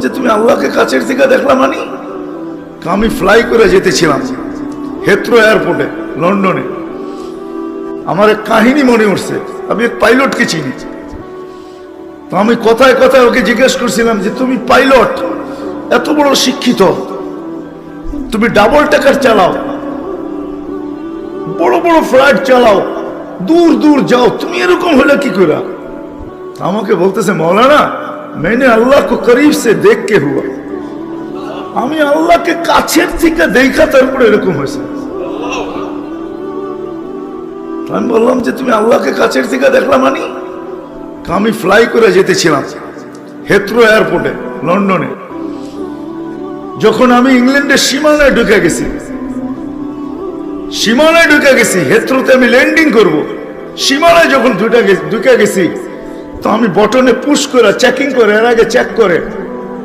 যে তুমি আল্লাহকে কাছের থেকে দেখলা মানি? আমি ফ্লাই করে যেতেছিলাম হেথ্রো এয়ারপোর্টে লন্ডনে। আমার এক কাহিনী মনে উঠছে, আমি এক পাইলটকে চিনি। তো আমি কথায় কথায় ওকে জিজ্ঞেস করছিলাম যে তুমি পাইলট, এত বড় শিক্ষিত, তুমি ডাবল টাকার চালাও, বড় বড় ফ্লাইট চালাও, দূর দূর যাও, তুমি এরকম হলে কি করে? আমাকে বলতেছে মৌলানা मैंने अल्लाह को करीब से देख के हुआ, আমি আল্লাহকে কাছের থেকে দেখা তারপরে এরকম হয়েছে। আমি বললাম যে তুমি আল্লাহকে কাছের থেকে দেখলা মানি? আমি ফ্লাই করে যেতেছিলাম হেথ্রো এয়ারপোর্টে লন্ডনে। যখন আমি ইংল্যান্ডের সীমানায় ঢুকে গেছি, হেথ্রোতে আমি ল্যান্ডিং করব, সীমানায় যখন ঢুকে গেছি, তো আমি বটনে পুশ করে চেকিং করে, এর আগে চেক করে